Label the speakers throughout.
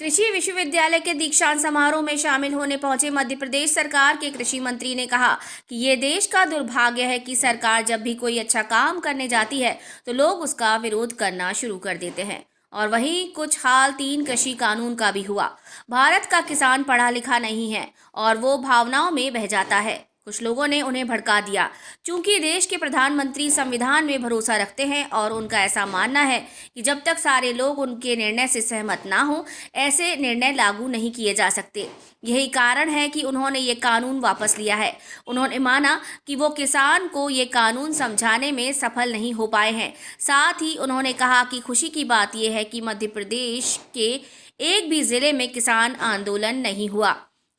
Speaker 1: कृषि विश्वविद्यालय के दीक्षांत समारोह में शामिल होने पहुंचे मध्य प्रदेश सरकार के कृषि मंत्री ने कहा कि ये देश का दुर्भाग्य है कि सरकार जब भी कोई अच्छा काम करने जाती है तो लोग उसका विरोध करना शुरू कर देते हैं। और वहीं कुछ हाल 3 कृषि कानून का भी हुआ। भारत का किसान पढ़ा लिखा नहीं है और वो भावनाओं में बह जाता है। कुछ लोगों ने उन्हें भड़का दिया। चूंकि देश के प्रधानमंत्री संविधान में भरोसा रखते हैं और उनका ऐसा मानना है कि जब तक सारे लोग उनके निर्णय से सहमत ना हो, ऐसे निर्णय लागू नहीं किए जा सकते। यही कारण है कि उन्होंने ये कानून वापस लिया है। उन्होंने माना कि वो किसान को ये कानून समझाने में सफल नहीं हो पाए हैं। साथ ही उन्होंने कहा कि खुशी की बात यह है कि मध्य प्रदेश के एक भी जिले में किसान आंदोलन नहीं हुआ।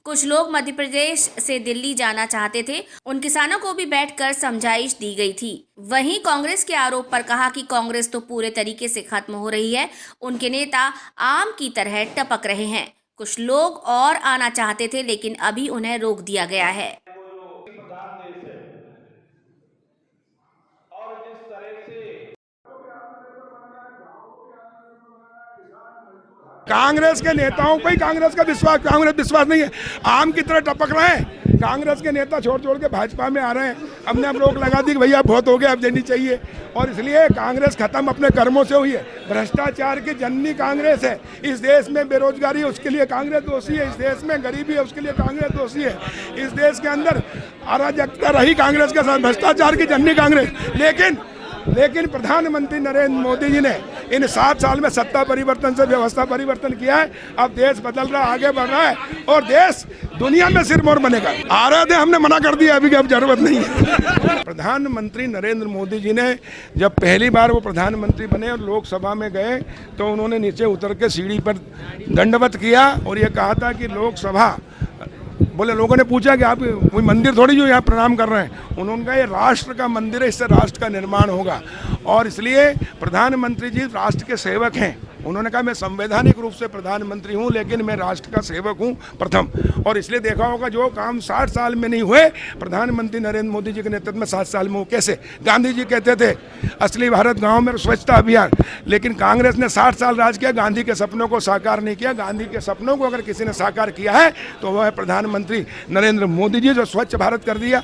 Speaker 1: कुछ लोग मध्य प्रदेश से दिल्ली जाना चाहते थे, उन किसानों को भी बैठकर समझाइश दी गई थी। वहीं कांग्रेस के आरोप पर कहा कि कांग्रेस तो पूरे तरीके से खत्म हो रही है, उनके नेता आम की तरह टपक रहे हैं। कुछ लोग और आना चाहते थे लेकिन अभी उन्हें रोक दिया गया है।
Speaker 2: कांग्रेस के नेताओं पे ही कांग्रेस विश्वास नहीं है। आम की तरह टपक रहे हैं। कांग्रेस के नेता छोड़ के भाजपा में आ रहे हैं। हमने अब रोक लगा दी कि भैया बहुत हो गया, अब देनी चाहिए। और इसलिए कांग्रेस खत्म अपने कर्मों से हुई है। भ्रष्टाचार की जननी कांग्रेस है। इस देश में बेरोजगारी है, उसके लिए कांग्रेस दोषी है। इस देश में गरीबी है, उसके लिए कांग्रेस दोषी है। इस देश के अंदर अराजकता रही कांग्रेस के साथ, भ्रष्टाचार की जननी कांग्रेस। लेकिन प्रधानमंत्री नरेंद्र मोदी जी ने इन 7 साल में सत्ता परिवर्तन से व्यवस्था परिवर्तन किया है। अब देश बदल रहा है, आगे बढ़ रहा है और देश दुनिया में सिरमौर बनेगा। आ रहे थे, हमने मना कर दिया, अभी अब जरूरत नहीं है। प्रधानमंत्री नरेंद्र मोदी जी ने जब पहली बार वो प्रधानमंत्री बने और लोकसभा में गए तो उन्होंने नीचे उतर के सीढ़ी पर दंडवत किया और ये कहा था कि लोकसभा, बोले लोगों ने पूछा कि आप कोई मंदिर थोड़ी जो यहाँ प्रणाम कर रहे हैं। उन्होंने कहा ये राष्ट्र का मंदिर है, इससे राष्ट्र का निर्माण होगा और इसलिए प्रधानमंत्री जी राष्ट्र के सेवक हैं। उन्होंने कहा मैं संवैधानिक रूप से प्रधानमंत्री हूं लेकिन मैं राष्ट्र का सेवक हूं प्रथम। और इसलिए देखा होगा जो काम 60 साल में नहीं हुए, प्रधानमंत्री नरेंद्र मोदी जी के नेतृत्व में 7 साल में हो। कैसे? गांधी जी कहते थे असली भारत गाँव में स्वच्छता अभियान, लेकिन कांग्रेस ने 60 साल राज किया, गांधी के सपनों को साकार नहीं किया। गांधी के सपनों को अगर किसी ने साकार किया है तो वह है प्रधानमंत्री नरेंद्र मोदी जी, जो स्वच्छ भारत कर दिया।